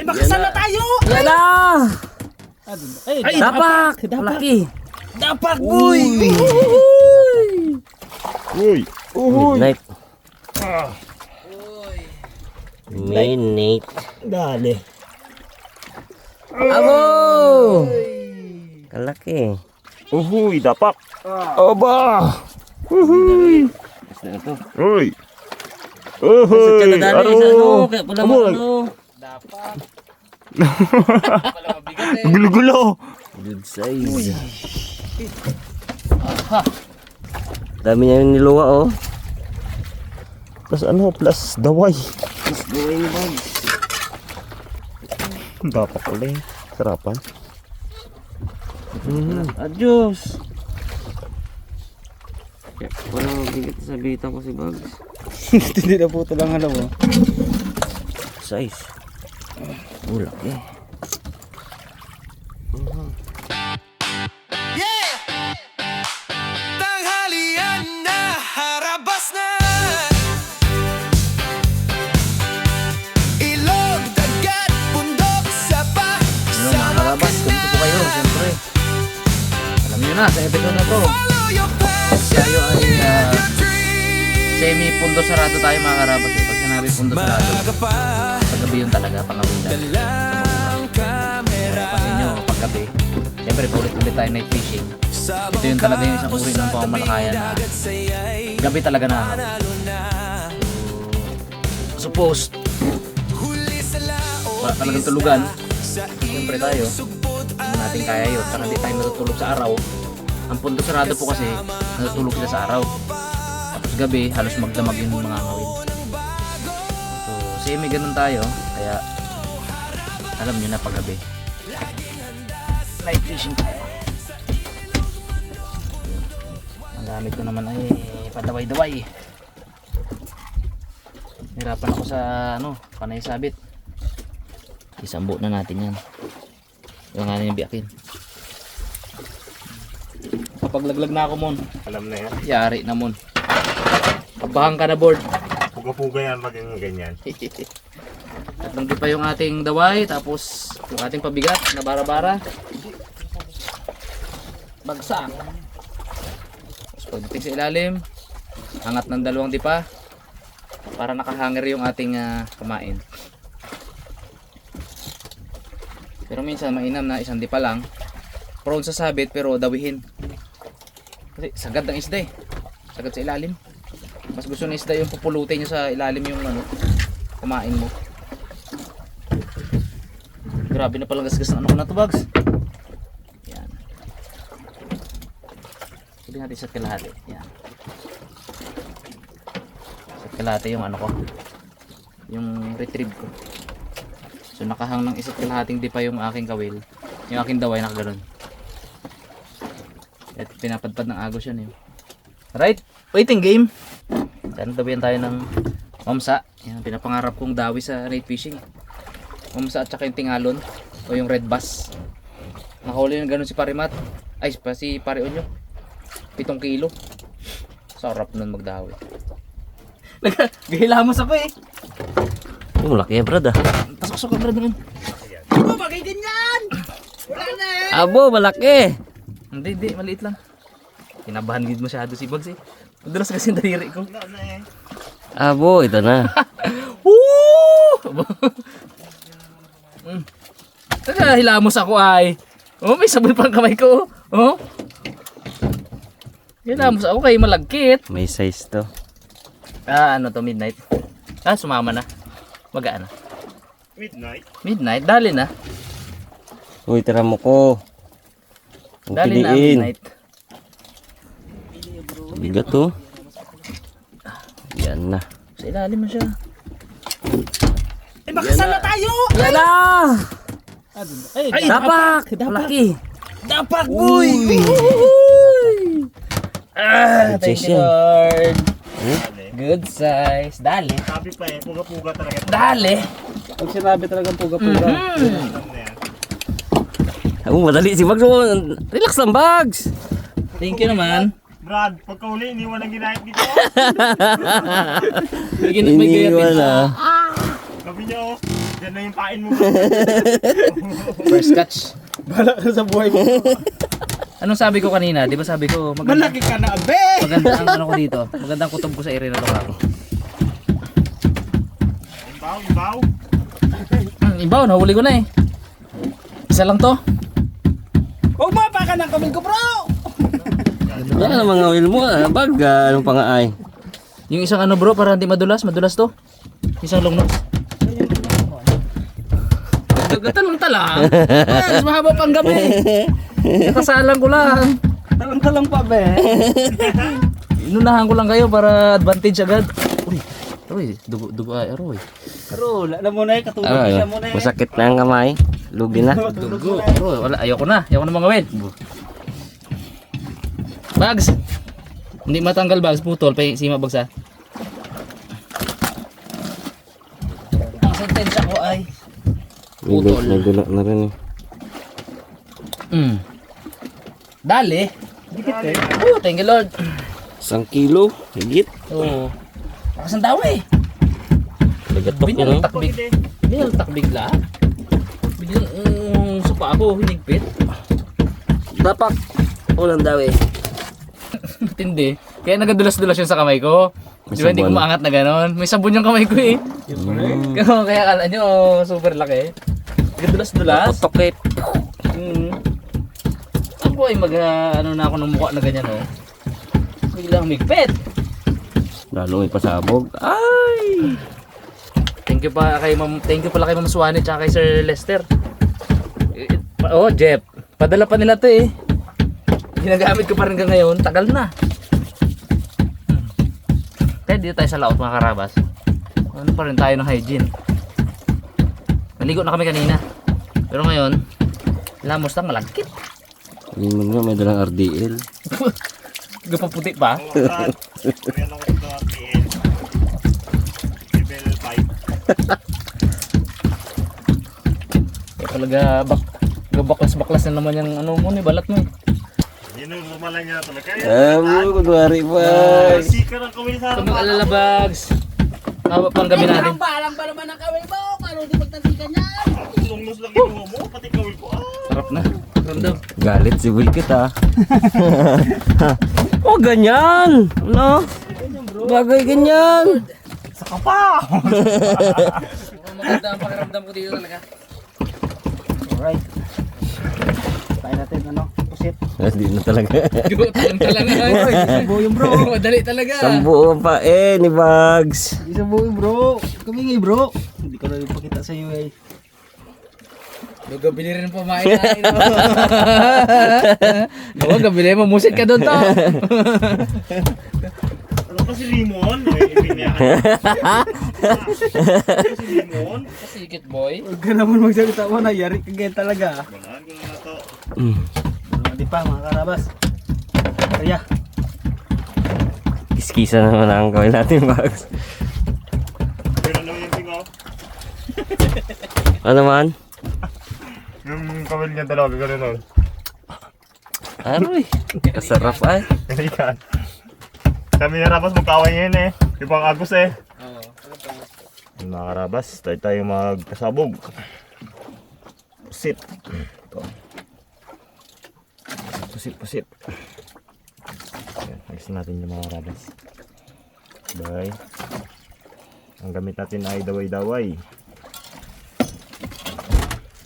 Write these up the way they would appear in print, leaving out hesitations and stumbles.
makasal na tayo! Yan na! Ay, Dapak! Laki! Dapak, boy! Uy! Midnight. Midnight. Dali. Abo! Kalaki. Uhuy! Dapak! Aba! Uhuy! Uy! Uhuy! Aro! Amo! Gulo-gulo! Good size. Dami niya yung niluwa oh. Plus ano? Plus daway. Buhay ni Bugs. Dapak ulit. Sarapan. Adios. Walang mabigat sa bitan ko si Bugs. Hindi na po ito lang alam mo. Size. Ulak eh. Tanghalian na, harabas na. Ilog, dagat, bundok, sapa. Ano mga karabas, kamusta po kayo? Siyempre. Alam nyo na, sa episode na to. Follow your passion, Tayo ay your dream. semi-pundo sarado tayo mga karabas eh. Pag sinabi pundo sarado, Magapa, paggabi yun talaga, pangawilan. dalang kamera. Pansin nyo, paggabi. Siyempre, paulit-ulit tayo night fishing. Ito yung talaga yung isang uri ng pamamalakayan na gabi talaga na. Suppose, wala talagang tulugan. Siyempre tayo, hindi natin kaya yun. Saka hindi tayo natutulog sa araw. Ang pundo sarado po kasi, natutulog sila sa araw. Tapos gabi, halos magdamag yung mga ngawin. So, semi ganun tayo. Kaya, alam nyo na paggabi. Night fishing tayo. Ang gamit ko naman ay padaway-daway. Hirapan ako sa panay sabit. Isambo na natin yan. Yung nga na yung biyakin. Kapag laglag na ako mon, Alam na yan. yari na mon. Kabahan ka na board. Puga-puga yan maging ganyan. At nandun pa yung ating daway, tapos yung ating pabigat na bara-bara. Bagsak. Tapos pagdating sa ilalim, angat ng dalawang dipa para nakahanger yung ating kumain. Pero minsan mainam na isang dipa lang. Prone sa sabit pero dawihin. Kasi sagad ng isda eh. Sagad sa ilalim. Mas gusto ng isda yung pupulutin nyo sa ilalim yung kumain mo. Grabe na palang gasgas ng ano ko na to Bugs. Yan. Sabihin natin sa kalahati. Yan. Sa kalahati yung ano ko. Yung retrieve ko. So nakahang ng isa't kalahating di pa yung aking kawil. Yung aking daway nakaganon. At pinapadpad ng agos yan eh. Right, waiting game. Diyan dawihan tayo ng mamsa. Yan, pinapangarap kong dawi sa night fishing. Mamsa at saka yung tingalon o yung red bass. Nakahuli ng ganun si Parimat. Ay, si Pari Onyo. 7 kilo. Sarap nun magdawi. Gihilamos ako eh. Oh, laki brad ah. Pasok-sok brad naman. Abo, bagay din yan! Wala na eh! Abo, malaki. Hindi, maliit lang. Kinabahan din masyado si Bugs eh. Madulas kasi yung daliri ko. Wala na eh. Abo, ito na. Woo! Taka, hilamos ako ay. Oh, may sabon pang kamay ko. Oh. Hilamos ako kay malagkit. May size to. Ano to, midnight? Sumama na. Magaan na. Midnight? Midnight, dali na. Uy, tira mo ko. Dali na midnight. Bigat to. Yan na. Sa ilalim na siya. Ay, makasal na tayo! Yan na! Ay, Dapak! Laki! Dapak, boy! Thank you Lord. Good size. Dali. Sabi pa eh, puga-puga talaga. Dali. Pag sinabi talagang puga-puga. Madali si Bugs. Relax lang Bugs. Thank you naman. Brad, pagkauli, iniwan ang ginahit dito. Iniwan na. Sabi niyo, Diyan na yung pain mo. First catch. Bala ka sa buhay mo. Anong sabi ko kanina? Di ba sabi ko Malaki ka na, abe! maganda ang ano ko dito. Magandang kutob ko sa area na to ako. Imbaw. Ibaw, nahuli ko na eh. Isa lang to. Huwag mapa ka ng kaming ko, bro! Yan ang mga oil mo. Bag, anong pangaay? Yung isang ano bro, para hindi madulas to. Isang long nose. Talong tala. Mas mahaba pang gabi. Nakasalang ko lang. Talang pa, be. Inunahan ko lang kayo para advantage agad. Uy, dugo ay aroy. Bro, wala na muna eh. Katulog siya muna eh. Masakit na ang kamay. Lugi na. Dugo. Bro, wala, ayoko na mga win. Bags. Hindi matanggal bags, putol pa sima bags ha. Ang sentensya ko ay putol. Nagdula na rin eh. Dali. Dikit eh. Oh, thank you Lord. 1 kilo. Higit. Oo. Lakas ang daw eh. Nagatok na. Binaltak bigla. Biglang supa ako, hinigpit. Dapak. Ulang daw eh. Tindi. Kaya nagadulas-dulas yun sa kamay ko. Di ba hindi ko maangat na gano'n? May sabon yung kamay ko eh. Kaya akala nyo, super laki. Nagadulas-dulas. Tokep. Ako ay ano na ako ng mukha na ganyan oh. Biglang migpit. Lalo may pasabog. Ay! Thank you pala kay Ma'am Suwani at kay Sir Lester. Oh, Jeff. Padala pa nila 'to eh. Ginagamit ko pa rin hanggang ngayon, tagal na. Kaya dito tayo sa laot mga karabas. Ano pa rin tayo ng hygiene. Naligo na kami kanina. Pero ngayon, lamos lang malagkit. Hindi mo nga may dalang RDL. Gapaputi pa. Kaya talaga baklas na naman yung ano mo ni balat mo. Yun ang rumalan niya talaga. kunwari ba? Sikar ang kawin sa Kung mag-alala bags. Mababa pang gabi natin. Alam ba naman ang kawin mo? Paano di magtantikan yan? Lungnos lang yung mo, pati kawin ko. Sarap na. Ramdam. Galit si Wilkit ah. Oh, ganyan! No? Bagay ganyan! Saka pa! Maganda ang pakiramdam ko dito talaga. Alright. Tayo natin, ano? Pusit. Hindi na talaga. Tanong talaga. Sambo yung bro. Madali talaga. Sambuo pa eh ni Bugs. Hindi sambo yung bro. Kami nga bro. Hindi ko na ipakita sa iyo eh. Gabili rin pa main. Oo, gabili mo. Musit ka doon to. Ano kasi limon? May ipinyahan. Kasi limon? Kasikit boy. Huwag ka naman magsalita mo na. Yari ka ganyan talaga. Balaan ko na to. Hindi pa mga karabas. Kaya. Kiskisa naman ang gawin natin, Bugs. Pero naman yung tingaw. Ano man? Yung kawil niya dalawa, gano'n. Aroy, kasarap ay. Kanikan. Kami narabas magkaway ngayon eh. Ibang agos eh. Oo. Mga karabas, tayo magkasabog. Pusit. Ito. Pusit. Ayan, ayusin natin yung mga karabas. Bye. Ang gamit natin ay daway-daway.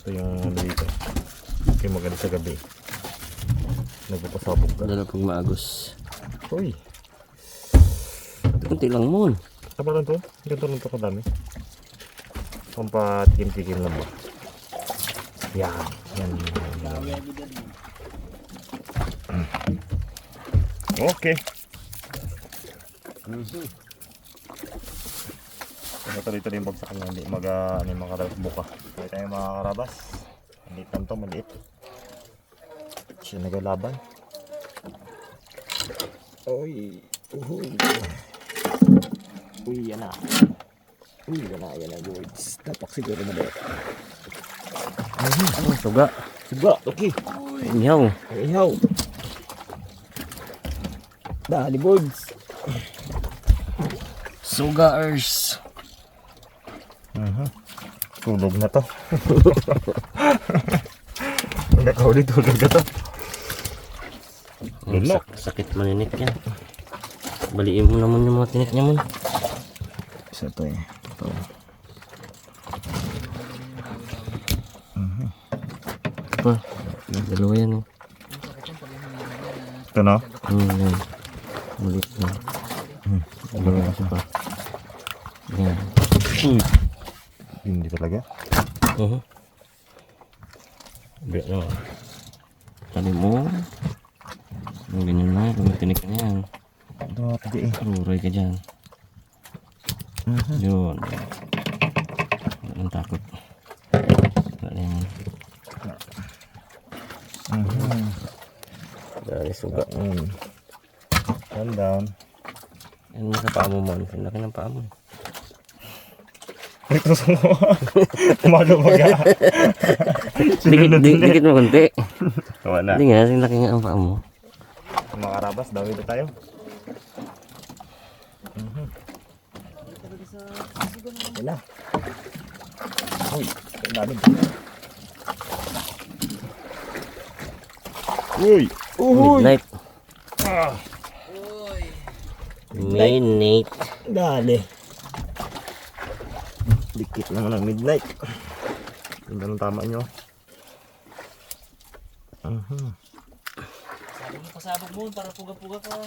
Ito yung ano dito. Okay, maganda sa gabi. Nagpapasabog ka. Dala pang maagos. Uy. Kunti lang mo. Tama lang to? Ganito lang to kadami. Pampatikim-tikim lang ba? Yan. Okay. Tuloy-tuloy yung bagsak na hindi mga karabas buka. Kaya tayo mga karabas. Maliit lang to, maliit. Siya nagalaban. Uy. Uy, yan na. Boys. Tapak siguro na dito. Suga. Okay. Inyaw. Ihaw. Dali boards. Sugars. Tulog na to. Ang nakahuli, tulog na to. Lunok. Sakit maninik yan. Baliin mo naman yung mga tinik niya mo. Isa to eh. Ito. Pa, dalawa yan oh. Ito no? Yan. Malit na. Dalawa kasi pa. Yan. Hindi talaga. Biyak naman. Tali mo. Ang ganyan na, lumitinik na yan. Ito, pwede eh. Ruray ka dyan. Yun. Wala nang takot. Wala na yan. Dali suga. Calm down. Yan mo sa paa mo mo. Ang laki ng paa mo. Ito sa mo. Malumaga. Dikit mo konti. Tawa na. Hindi nga, ang laki nga ang paa mo. Mga karabas, dami na tayo. Wala. Uy, lalim. Uy! Midnight. Midnight. Dali. Dikit naman ang midnight. Ganda ng tama nyo. Pasabog mo para puga-puga ka.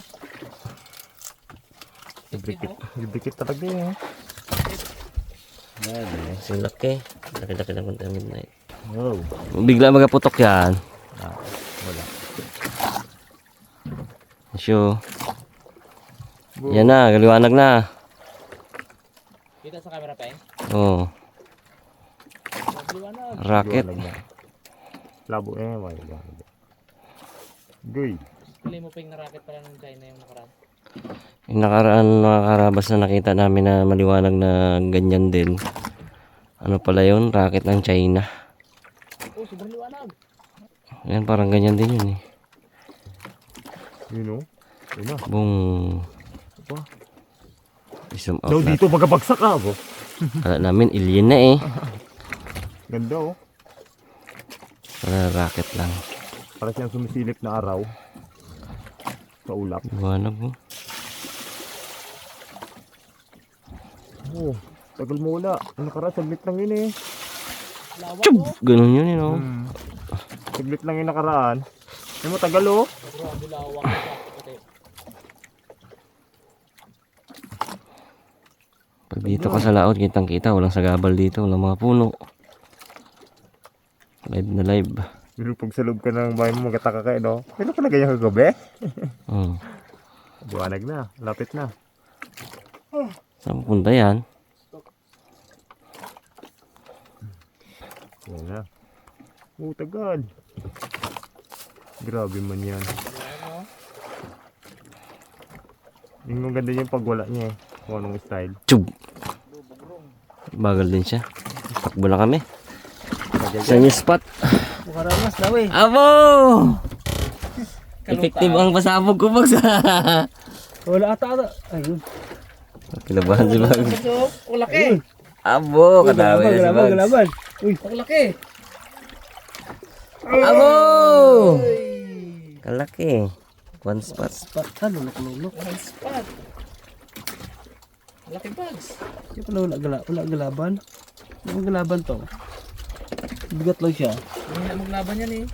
Dikit talaga yun. Ang laki. Laki-laki lang konti ang midnight. Wow. Bigla magaputok yan. Wala. Sure. Yan na, galiwanag na. Kita sa camera pa eh. Oh. Rocket. Liwanag na. Labo eh. Wala. Goy. Pili mo pa yung racket pala ng China yung nakaraan. Yung nakaraan mga karabas na nakita namin na maliwanag na ganyan din. Ano pala yun? Rocket ng China. Oh, sobrang liwanag. Yan, parang ganyan din yun eh. You know? Yun na. Boom. I-zoom out Daw natin. dito magkabagsak ka ako. Kala namin alien na eh. Ganda oh. Para rocket lang. Para siyang sumisilip na araw. Sa ulap. Liwanag mo. Oh, tagal mo wala. Ang nakaraan, saglit lang yun eh. Chub! Ganun yun eh no. Saglit lang yung nakaraan. Ay mo tagal oh. Grabe lawak ka. Pag dito ka sa laot, kitang kita. Walang sagabal dito. Walang mga puno. Live na live. Pero pag sa loob ka ng bahay mo, magataka ka no? Pero pala ganyan kagabi? Buwanag na. Lapit na. Saan pupunta yan? Yan na. Oh, tagal. Grabe man yan. Yung ganda yung pagwala niya eh. Kung anong style. Chub! Bagal din siya. Takbo na kami. Sa new spot. Bukaramas daw eh. Abo! Effective ang pasabog ko bagsa. Wala ata. Ayun. Kilabahan si Bag. So, ang laki. Abo! Kadawi na si Bag. Galaban. Uy. Ang laki. Abo! Kalaki. One spot. Patan, lulok-lulok. One spot. Ang laki bags. Hindi pala wala galaban. Wala galaban to. Bigat lang siya. Hindi na maglaban yan eh.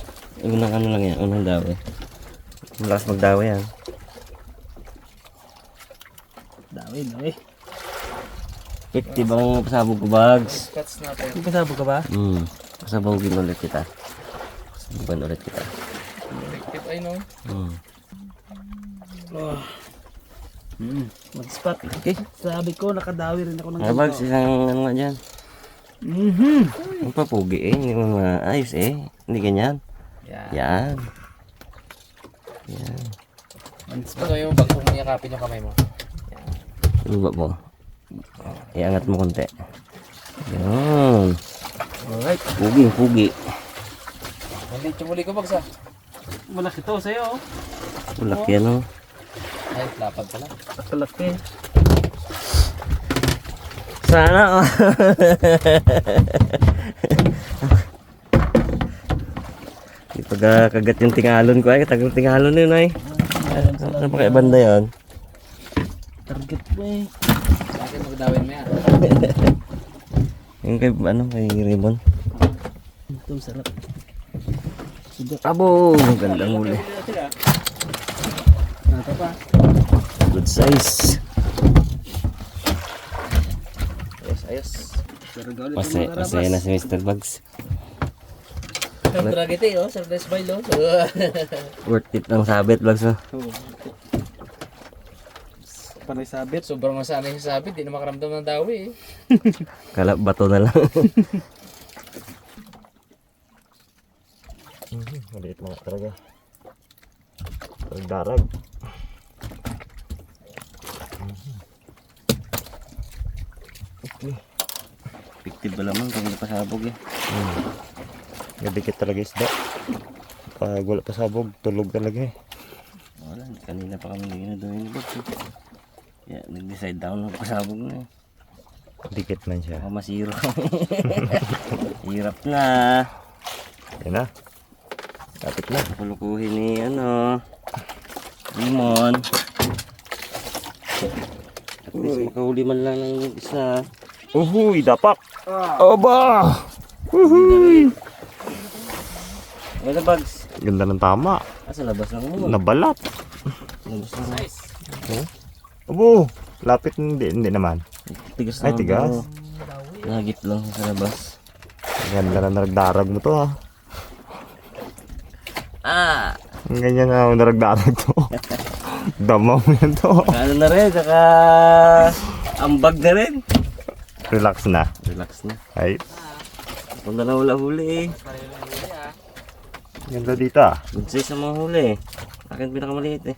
Unang ano lang yan. Unang dawi. Malakas magdawi yan. Dawi. Effective ang pasabog ko Bags. Cuts natin. May kasabog ka ba? Pasabogin ulit kita. Pasabogan ulit kita. Effective ay no. Mag-spot. Okay. Sabi ko, nakadawi rin ako ng Mga Bags, isang ano nga dyan. Ang papugi eh. Hindi mo maayos eh. Hindi ganyan. Yan. Yan. Ito yung pag umiyakapin yung kamay mo. Luba mo. Iangat mo konti. Yan. Alright. Pugi. Maliit yung muli ko bagsa. Malaki to sa'yo. Ulak yan oh. Ay, lapad pala. Malaki. sana. Oh. Di pag kagat yung tingalon ko ay. Tagang tingalon yun ay. Ano pa kaya banda yun? Target mo eh. Bakit magdawin mo yan? Yung kay ano kay Raymond. Ito sarap. Abo, gandang huli. Nata pa. Good size. Ayos. Masaya na si Mr. Bugs. Dragete oh, surprise by lo. Worth it ang sabit Bugs mo. Panay sabit. Sobrang masanay sa sabit, di na makaramdam ng dawi eh. Kala bato na lang. Maliit mga talaga. Darag. Okay. Effective ba naman pag napasabog eh. Nabikit talaga isda. Pag wala pasabog, tulog talaga eh. Wala, kanina pa kami naging doon ni Bugs. Yeah, nag-decide down na pasabog na eh. Dikit man siya. Baka masiro. Hirap na. Yan na. Kapit na. Kulukuhin ni ano Limon. At least makahuli man lang ng isa. Uhuy, dapak! Aba! Uhuy! Ano Bugs? Ganda ng tama. Sa labas lang mo. Nabalat. Labas lang. Abo! Lapit hindi naman. Tigas Ay, lang. tigas. Nagip lang sa labas. Ganda na naragdarag mo to ha. Ah! Ang ganyan na naragdarag to. Dama mo yan to. Ano na rin, saka ambag na rin. Relax na. Relax na. Ay, Kung na hula-huli eh. ganda dito ah. Good size ang mga huli eh. Akin pinakamaliit eh.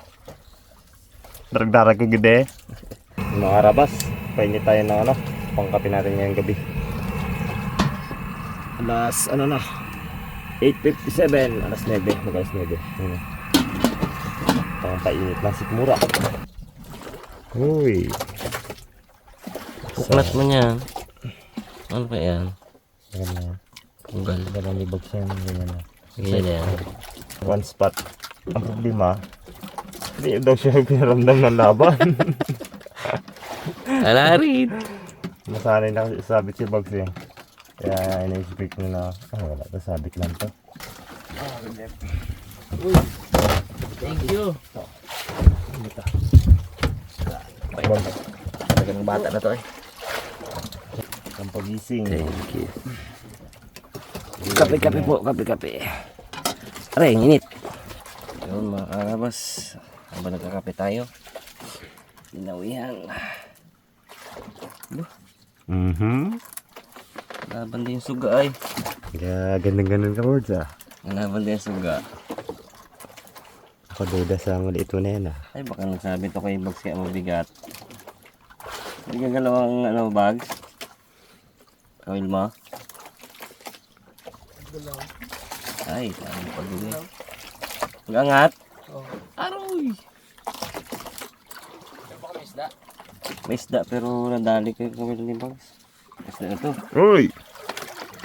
Darag-darag ko gede. Mga karabas, painit tayo ng ano, pangkapi natin ngayong gabi. Alas, ano na, 8:57, alas 9, mag-alas 9. Ano? Painit na sikmura. Uy. Kuklat mo niyan. Ano pa yan? Ganyan. Tunggal. Ganyan libag siya, ganyan na. Ganyan yan. One spot. Ang problema, hindi daw siya pinaramdam ng laban. Alarin! Nasanay na kasi sabit si Bugs eh. Kaya ina-expect nyo na, wala to, sabit lang to. Thank you. Bugs, Talagang bata na to eh. ang pagising. Thank you. Kape-kape po, kape-kape. Aray, ang init. Yun mga karabas. Habang nagkakape tayo. Inawihan. Laban din yung suga ay. Kaya ganun-ganun ka words ah. Laban din yung suga. Ako duda sa maliit mo na yan ah. Ay baka nagsabi to kay Bugs kaya mabigat. Hindi ka galawang ano, Bugs? Kawil mo? Ay, paano pag-uli? Mag-angat? Aroy! May isda pero nadali ko yung kawil ni Bugs. Isda na to. Uy!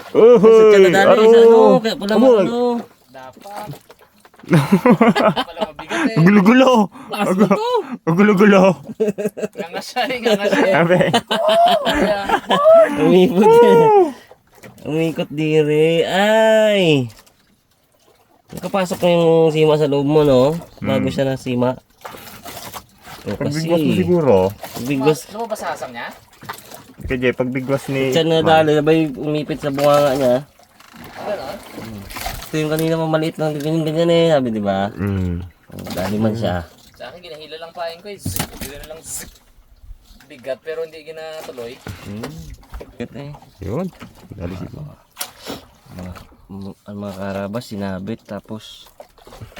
Sa Uhuy! tiyan nadali sa ano, kaya pala mo ano. Dapat. Pala mabigat eh. Gulo-gulo! Lakas na to. Gulo-gulo! Ngangasay, ngangasay. Sabi, Umikot. Umikot dire. Ay! Nakapasok na yung sima sa loob mo, no? Bago siya na sima. Pero pagbigwas mo siguro. Pagbigwas. Lumabas sa hasang niya? Kaya pagbigwas ni... Tiyan na dali, sabay umipit sa bunganga niya. Ito yung kanina mamaliit lang, ganyan eh, sabi di ba? Dali man siya. Sa akin, ginahila lang pain ko eh. Zzz, lang zzz. Bigat pero hindi ginatuloy. Bigat eh. Yun. Dali siguro. Ang mga karabas, sinabit, tapos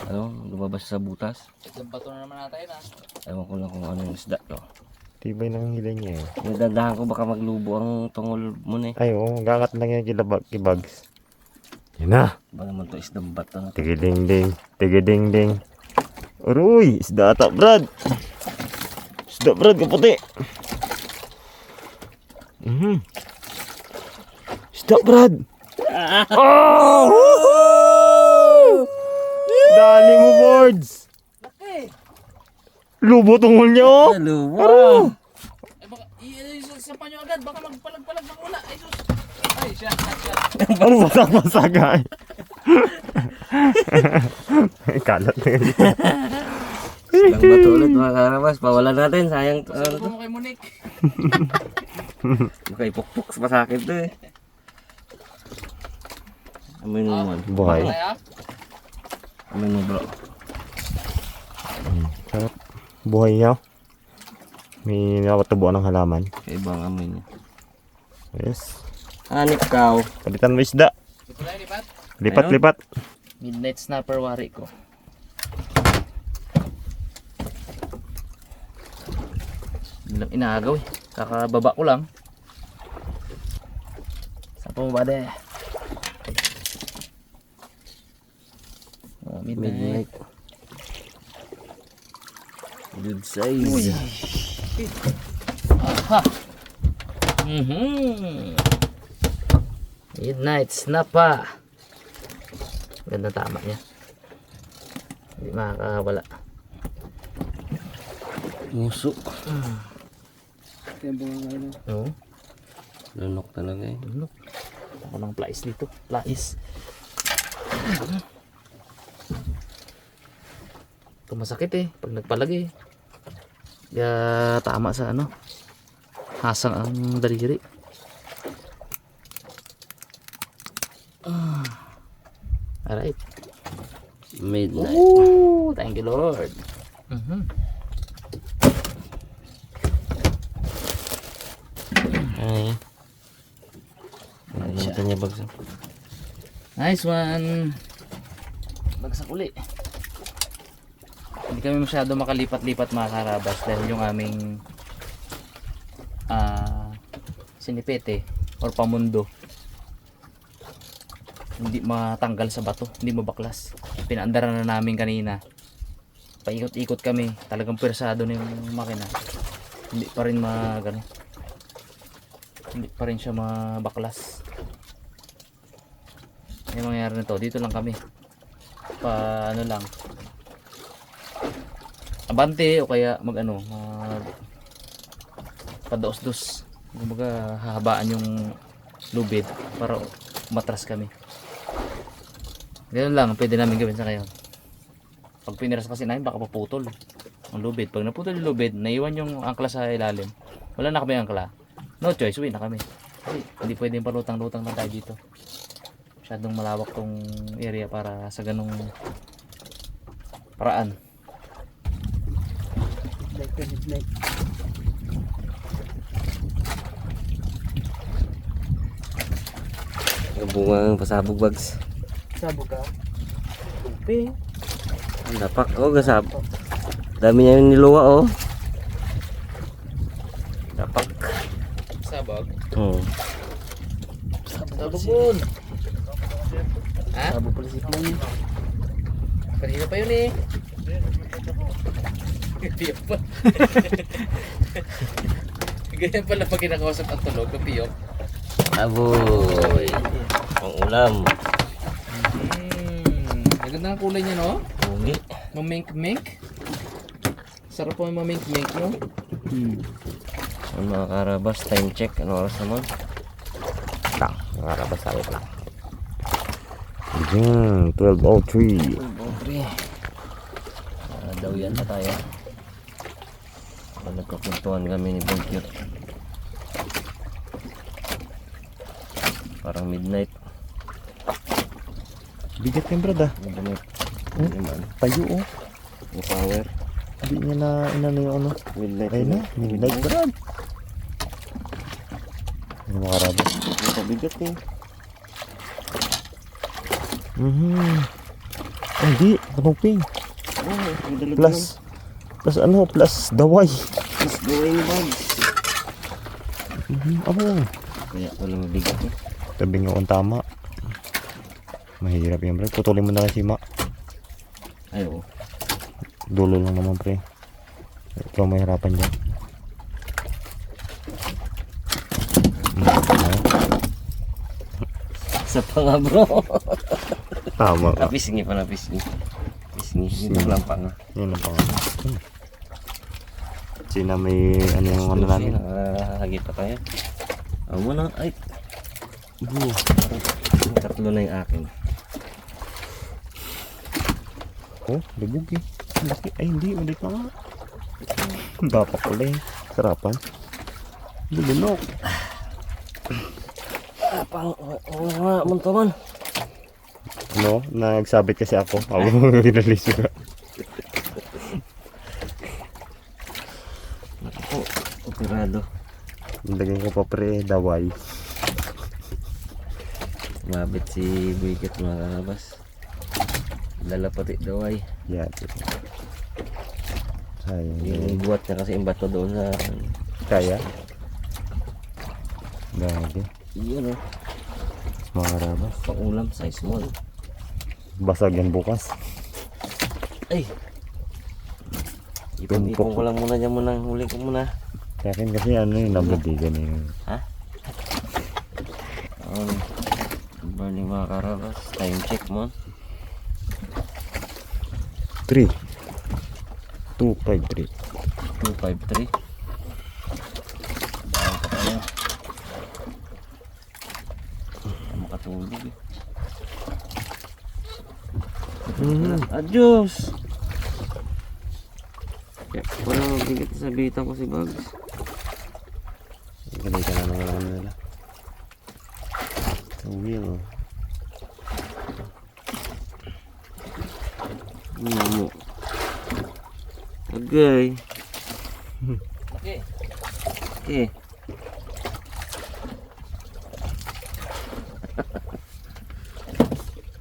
ano, lumabas sa butas. Itong bato na naman natin ah. Ewan ko lang kung anong isda to. Tibay ng hila niya eh. Nadadahan ko baka maglubo ang tungol mo na eh. Ay, oo. Gagat lang yan kay Bugs. Yan na. Ba naman to isdang bato na to. Tigiding-ding. Tigiding-ding. Uruy! Isda ata, Brad. Isda, Brad. Kaputi. Stop, Brad! Oh! Dali mo, boards! Lubo tungol niya, oh! Lubo. Ay, baka, isasampan nyo agad, baka magpalag-palag ng ula. Ay, sus. Ay, siya. Ang basag-basagay. Kalat na yun. Lang bato ulit mga karabas. Pawalan natin. Sayang. Sabi mo kay Monique. Kay pukpuk sa masakit to eh. Amoy mo naman. Buhay. Kaya, Amoy mo bro. Sarap. Buhay niya. May nakatubuan ng halaman. Kaibang amoy niya. Yes. Hanip cow. Palitan mo isda. ito na lipat. Lipat-lipat. Midnight snapper wari ko. Inaagaw eh. Kakababa ko lang. Saan pa mo ba de? Oh, midnight. Good size. Aha! Midnight snapper. Ganda tama niya. Hindi makakawala. Muso. Kaya bunga ngayon. Oo. Lunok talaga eh. Ano? Ako ng plais dito. Plais. Ito masakit eh. Pag nagpalagi eh. Kaya tama sa ano. Hasang ang daliri. Alright. Midnight. Ooh, thank you Lord. Ay. Nagpunta niya bagsak. Nice one. Bagsak uli. Hindi kami masyado makalipat-lipat mga karabas dahil yung aming sinipete or pamundo hindi matanggal sa bato, hindi mabaklas. Pinaandaran na namin kanina. Paikot-ikot kami, talagang persado na yung makina. Hindi pa rin hindi pa rin siya mabaklas. Yung mangyayari nito, dito lang kami. Ano lang. Abante o kaya padaos-dos. Kumbaga hahabaan yung lubid para matras kami. Ganun lang, pwede namin gawin sa ngayon. Pag piniras kasi namin, baka paputol ang lubid. Pag naputol yung lubid, naiwan yung angkla sa ilalim. Wala na kami angkla. No choice, uwi na kami. Kasi hindi pwedeng palutang-lutang na tayo dito. Masyadong malawak tong area para sa ganung paraan. Like midnight. Ang bunga ng pasabog bags. Sabo ka. Tupi. Ang dapak. Oh, gasab. Dami niya yung niluwa oh. Dapak. Sabag. Sabo Sabon. Ha? Sabo pala si Kung. Kanina pa yun eh. Piyok pa. Ganyan pala pag kinakausap ang tulog ng piyok. Aboy. Ang ulam. Maganda ang kulay niya no? Ugi. Mamink-mink. Sarap po yung mamink-mink no? Ang mga karabas, time check. Ano oras naman? Lang. Nakarabas tayo lang. Diyan. 12:03. Daw yan na tayo. Nagkakuntuhan kami ni Bonkyot. Parang midnight. Bigat yung brad ah. Midnight. Tayo oh. Yung power. Hindi niya na inano yung ano. Midnight. Ayun na. Midnight brad. Ano makarabas? Mabigat eh. Hindi. Kanuping. Oh, Plus ano. Plus daway. Mas gawin yung bags. Abo. Kaya wala mabigat eh. Tabing yung tama. Mahirap yan pre. Putulin mo na kasi ma. Ay oo. Dulo lang naman pre. Ikaw mahirapan dyan. Sa pa nga bro. Tama ka. Pisngi pala, pisngi. Pisngi. Dito lang pa nga. Yun ang pangalan. Sina may ano yung ano namin. Nakahagi pa tayo. Ako muna. Ay. Tatlo na yung akin. Oh, lubog eh. Laki. Ay hindi, ulit pa nga. Dapat pala eh. Sarapan. Lulunok. Pang, mga muntaman. No, nagsabit kasi ako. Ako ginalis ko. Ako, operado. Lagyan ko pa pre, daway. Mabit si Bigit mga kalabas. Dala pati daway. Yan. Sayang. Yung buhat niya kasi imbat na doon sa... Kaya? Gagi. Yun o. Mga rabas. Pangulam, size small. Basag yan bukas. Ay! Ipon ko lang muna dyan muna. Huli ko muna. Sa akin kasi ano yung nabadigan yun. Bali mga karabas. Time check mo. 3 253 253. Dahil pa tayo. Makatulog eh. Adios! Kaya wala mabigat sa bita ko si Bugs. Ganun ka na naman ako nila. Wheel. Namo. Okay. Okay. Okay.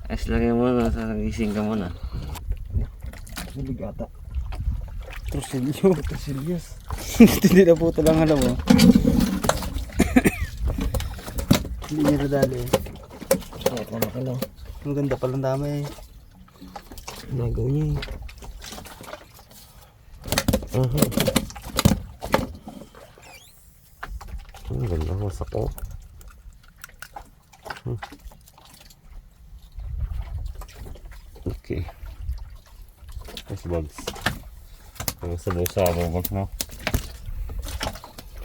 Ayos lang yan muna. Gising ka muna. Hilig ata. Torsilyo. Torsilyos. Hindi na po lang alam mo. Hindi niya nadali. Ang ganda palang dami eh. Nagaw niya eh. Ang ganda, masak ko. Okay. Nice bugs. Ang sabaw-sabaw bugs no?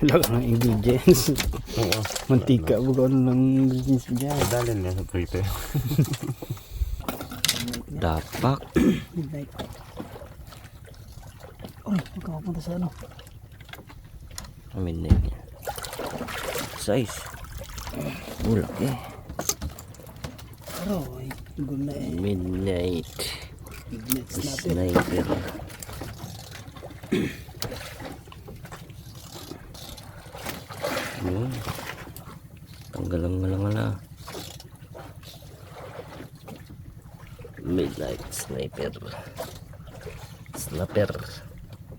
Wala kang ingredients. Oo. Mantika. Bukaw ng ingredients niya. Dalin niya sa prito. Dapak. Midnight. Oh, magkakapunta sa ano. Midnight niya. Size. Laki. Pero, ay, good na eh. Midnight. Midnight natin. Sniper. Yun. Tanggalang na. Midnight sniper. Snapper.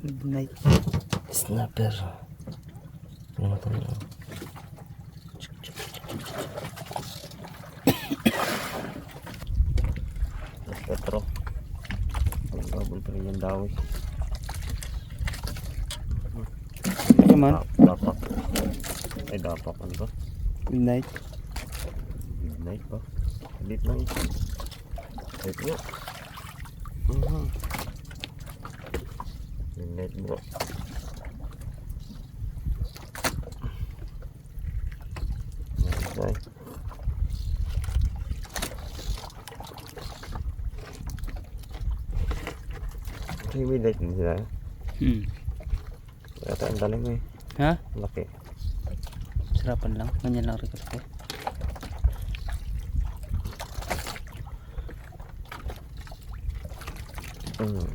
Midnight. Snapper. Ano ito? Petro. Ang babol pa rin yung dawi. Come on. Dapak. Ay, dapak. Ano ba? Midnight. Midnight ba? Ulit lang. Wait mo. Midnight bro. Okay. Okay, midnight din sila. Kaya ang daling mo eh. Ha? Laki. Sarapan lang. Ganyan lang rin kasi. Oh.